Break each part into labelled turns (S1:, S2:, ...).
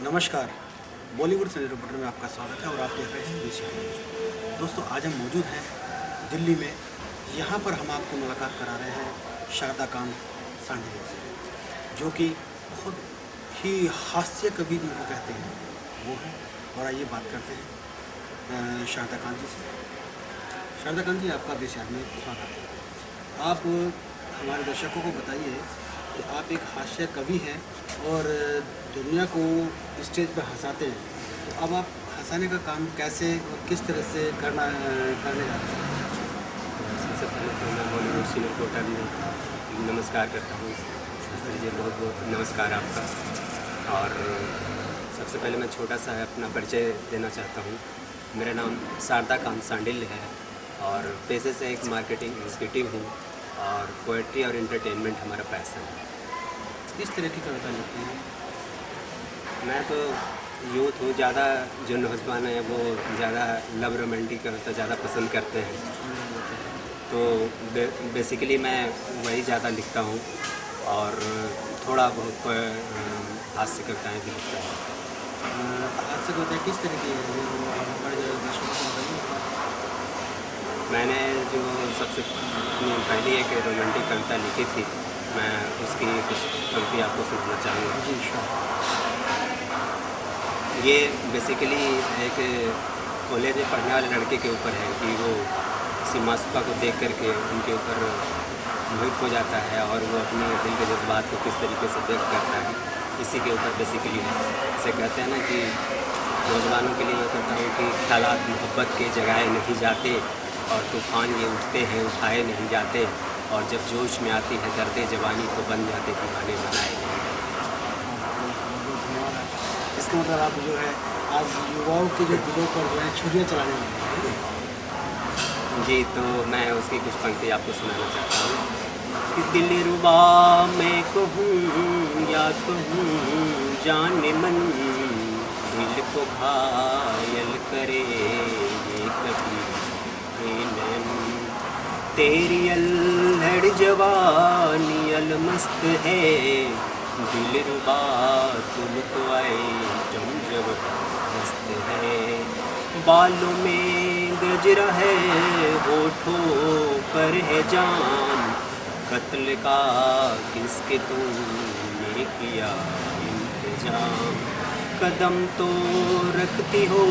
S1: नमस्कार। बॉलीवुड सिने रिपोर्टर में आपका स्वागत है और आप देख रहे हैं विषय न्यूज। दोस्तों, आज हम मौजूद हैं दिल्ली में। यहाँ पर हम आपको मुलाकात करा रहे हैं शारदा कांत सांडिल से, जो कि बहुत ही हास्य कवि इनको कहते हैं वो हैं। और आइए बात करते हैं शारदा कांत जी से। शारदा कांत जी, आपका विषय में स्वागत है। आप हमारे दर्शकों को बताइए कि आप एक हास्य कवि हैं और दुनिया को स्टेज पर हंसाते हैं, तो अब आप हंसाने का काम कैसे और किस तरह से करने जाते हैं?
S2: सबसे पहले तो मैं बॉलीवुड सिने रिपोर्टर में नमस्कार करता हूँ। शास्त्री जी, बहुत बहुत नमस्कार आपका। और सबसे पहले मैं छोटा सा अपना परिचय देना चाहता हूँ। मेरा नाम शारदा कांत सांडिल है और पेशे से एक मार्केटिंग एग्जीक्यूटिव हूँ और पोएट्री और एंटरटेनमेंट हमारा पैशन है।
S1: किस तरह की कविता लिखते हैं?
S2: मैं तो यूथ हूँ, ज़्यादा जो नौजवान है वो ज़्यादा लव रोमांटिक कविता ज़्यादा पसंद करते हैं, तो बेसिकली मैं वही ज़्यादा लिखता हूँ और थोड़ा बहुत हास्य कविताएँ भी लिखता हूँ।
S1: हास्य कविता किस तरह की है? हमारे जो दर्शकों को बताइए।
S2: मैंने जो सबसे पहली एक रोमांटिक कविता लिखी थी, मैं उसकी कुछ पंक्ति आपको सुनाना चाहूँगा।
S1: जी श्योर।
S2: ये बेसिकली एक कॉलेज में पढ़ने वाले लड़के के ऊपर है कि वो किसी मासूका को देख करके उनके ऊपर मोहित हो जाता है और वो अपने दिल के जज्बात को किस तरीके से व्यक्त करता है, इसी के ऊपर बेसिकली है। जैसे कहते हैं ना कि नौजवानों के लिए मैं कहता हूँ कि ख्यालात मोहब्बत के जगाए नहीं जाते और तूफान ये उठते हैं उठाए नहीं जाते, और जब जोश में आती है दर्द जवानी को बन जाते दीवाने बनाए नहीं जाते।
S1: इसका मतलब आप जो है आज युवाओं के जो दिलों पर जो है छुरियाँ चलाने वाले हैं।
S2: जी, तो मैं उसकी कुछ पंक्ति आपको सुनाना चाहता हूँ कि दिलरुबा मैं कहूँ या कहूँ जाने मन, दिल को घायल करे ये कभी नैन, तेरी अल्हड़ जवानी अलमस्त है, दिलरुबा तुम तो आए जम जबरदस्त है, बालों में गजरा है होठों पर है जान, कत्ल का किसके तुमने किया इंतजाम, कदम तो रखती हो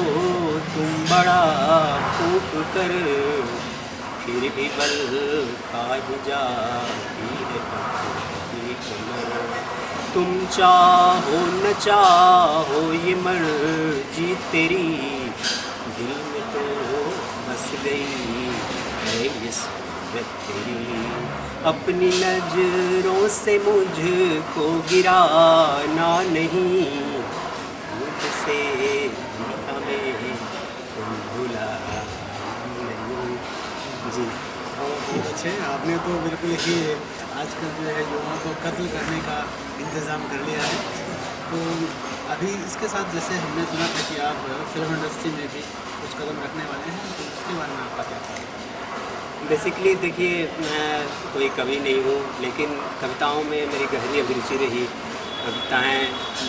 S2: तुम बड़ा फूक कर, फिर भी बल खा ही जाती है पत्थर की कमर, तुम चाहो न चाहो ये मर्जी तेरी, दिल में तो बस गई है ये सूरत तेरी, अपनी नजरों से मुझको गिराना नहीं, मुझसे हमें तुम भुला नहीं। जी,
S1: बहुत अच्छे। आपने तो बिल्कुल ही आजकल जो है युवाओं को कत्ल करने का इंतज़ाम कर लिया है। तो अभी इसके साथ जैसे हमने सुना था कि आप फिल्म इंडस्ट्री में भी कुछ कदम रखने वाले हैं, तो उसके बारे में आपका क्या ख्याल है?
S2: बेसिकली देखिए, मैं कोई कवि नहीं हूँ, लेकिन कविताओं में मेरी गहरी अभिरुचि रही। कविताएँ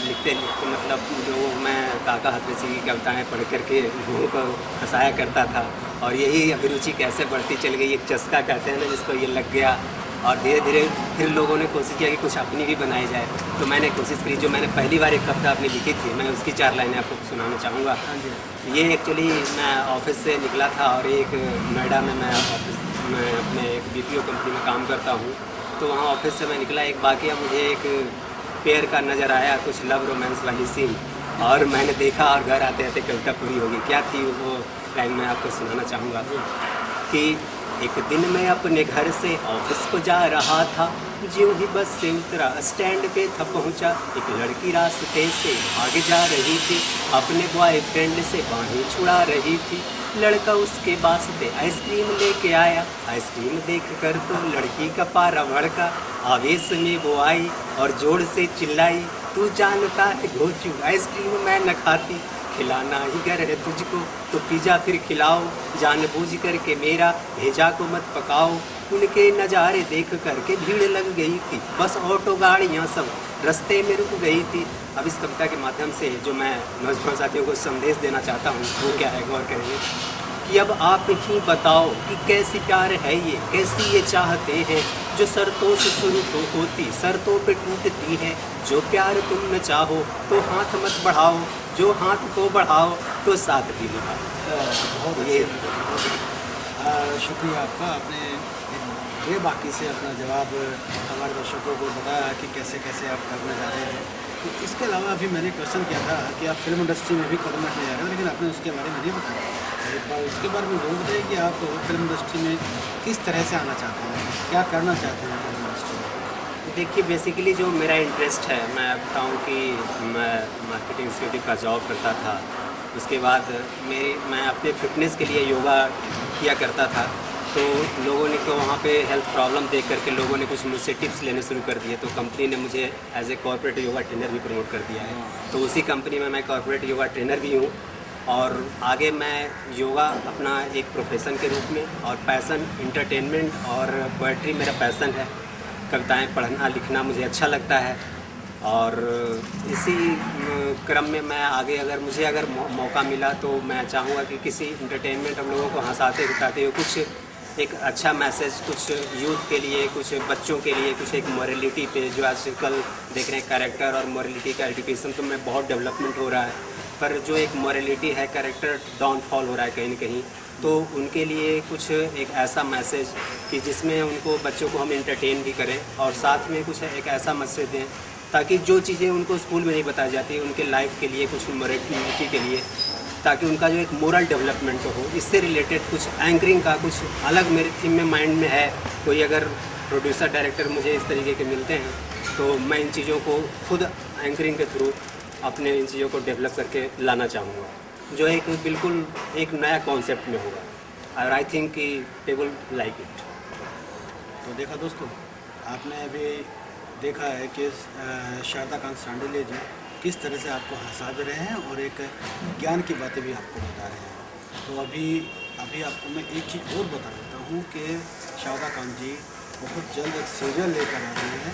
S2: लिखते लिखते मतलब जो मैं काका हथरसी की कविताएँ पढ़ करके लोगों को हँसाया करता था, और यही अभिरुचि कैसे बढ़ती चल गई, एक चस्का कहते हैं ना जिसको, ये लग गया। और धीरे धीरे फिर लोगों ने कोशिश किया कि कुछ अपनी भी बनाई जाए, तो मैंने कोशिश करी। जो मैंने पहली बार एक कविता अपनी लिखी थी, मैं उसकी 4 लाइनें आपको सुनाना चाहूँगा।
S1: हाँ जी।
S2: ये एक्चुअली मैं ऑफिस से निकला था और एक नोएडा में मैं अपने एक BPO कंपनी में काम करता हूँ, तो वहाँ ऑफिस से मैं निकला, एक वाकया मुझे एक पेड़ का नज़र आया, कुछ लव रोमांस वाली सीन, और मैंने देखा और घर आते आते कविता पूरी होगी। क्या थी वो लाइन मैं आपको सुनाना चाहूँगा कि एक दिन मैं अपने घर से ऑफिस को जा रहा था, ज्यों ही बस से उतरा स्टैंड पे था पहुंचा, एक लड़की रास्ते से भाग जा रही थी, अपने बॉयफ्रेंड से बाहें छुड़ा रही थी, लड़का उसके वास्ते आइसक्रीम लेके आया, आइसक्रीम देख कर तो लड़की का पारा भड़का, आवेश में वो आई और जोर से चिल्लाई, तू जानता है घोचू आइसक्रीम मैं न खाती, खिलाना ही गर है तुझको तो पिज़्ज़ा फिर खिलाओ, जानबूझ करके मेरा भेजा को मत पकाओ। उनके नज़ारे देख करके भीड़ लग गई थी, बस ऑटो गाड़ियाँ सब रास्ते में रुक गई थी। अब इस कविता के माध्यम से जो मैं नौजवान साथियों को संदेश देना चाहता हूँ वो क्या है, गौर करेंगे कि अब आप ही बताओ कि कैसी प्यार है ये, कैसी ये चाहते हैं जो शर्तों से शुरू तो होती शर्तों पे टूटती है। जो प्यार तुम न चाहो तो हाथ मत बढ़ाओ, जो हाथ को बढ़ाओ तो साथ भी निभाओ।
S1: बहुत
S2: ये
S1: शुक्रिया आपका। आपने बेबाकी से अपना जवाब हमारे दर्शकों को बताया कि कैसे कैसे आप करने जा रहे हैं। तो इसके अलावा अभी मैंने क्वेश्चन किया था कि आप फिल्म इंडस्ट्री में भी कदम रखने जा रहे हो, लेकिन आपने उसके बारे में नहीं बताया। एक बार उसके बारे में जरूर बताइए कि आप फिल्म इंडस्ट्री में किस तरह से आना चाहते हैं, क्या करना चाहते हैं फिल्म इंडस्ट्री में।
S2: देखिए, बेसिकली जो मेरा इंटरेस्ट है, मैं बताऊं कि मैं मार्केटिंग एग्जीक्यूटिव का जॉब करता था। उसके बाद मैं अपने फिटनेस के लिए योगा किया करता था। तो लोगों ने तो वहाँ पे हेल्थ प्रॉब्लम देख करके लोगों ने कुछ मुझसे टिप्स लेने शुरू कर दिए, तो कंपनी ने मुझे as a corporate yoga trainer भी प्रमोट कर दिया है। तो उसी कंपनी में मैं कॉर्पोरेट योगा ट्रेनर भी हूँ। और आगे मैं योगा अपना एक प्रोफेशन के रूप में और पैसन एंटरटेनमेंट और पोएट्री मेरा पैसन है। कविताएं पढ़ना लिखना मुझे अच्छा लगता है। और इसी क्रम में मैं आगे अगर मौका मिला तो मैं चाहूँगा कि किसी इंटरटेनमेंट हम लोगों को हंसाते बिताते हुए कुछ एक अच्छा मैसेज, कुछ यूथ के लिए, कुछ बच्चों के लिए, कुछ एक मॉरलिटी पे जो आजकल देख रहे हैं कैरेक्टर और मॉरलिटी का एजुकेशन तो में बहुत डेवलपमेंट हो रहा है, पर जो एक मॉरलिटी है कैरेक्टर डाउनफॉल हो रहा है कहीं न कहीं। तो उनके लिए कुछ एक ऐसा मैसेज कि जिसमें उनको बच्चों को हम एंटरटेन भी करें और साथ में कुछ एक ऐसा मैसेज दें ताकि जो चीज़ें उनको स्कूल में नहीं बताई जाती उनके लाइफ के लिए, कुछ मॉरलिटी के लिए, ताकि उनका जो एक मोरल डेवलपमेंट हो। इससे रिलेटेड कुछ एंकरिंग का कुछ अलग मेरे थीम में माइंड में है। कोई अगर प्रोड्यूसर डायरेक्टर मुझे इस तरीके के मिलते हैं तो मैं इन चीज़ों को खुद एंकरिंग के थ्रू अपने इन चीज़ों को डेवलप करके लाना चाहूँगा, जो एक बिल्कुल एक नया कॉन्सेप्ट में होगा। और आई थिंक कि दे विल लाइक इट।
S1: तो देखा दोस्तों, आपने अभी देखा है कि शारदाकांत सांडिल्य जी किस तरह से आपको हंसा भी रहे हैं और एक ज्ञान की बातें भी आपको बता रहे हैं। तो अभी आपको मैं एक चीज़ और बता देता हूँ कि शारदाकांत जी बहुत जल्द एक सीरियल लेकर आ रहे हैं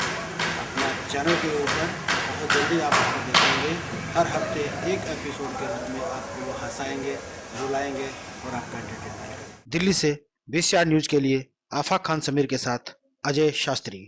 S1: अपना चैनल के ऊपर। बहुत जल्दी आप उसको देखेंगे। हर हफ्ते एक एपिसोड के रूप में आपको वो हंसाएंगे, रुलाएंगे और आपका एंटरटेनमेंट करेंगे। दिल्ली से 20 न्यूज़ के लिए आफाक खान समीर के साथ अजय शास्त्री।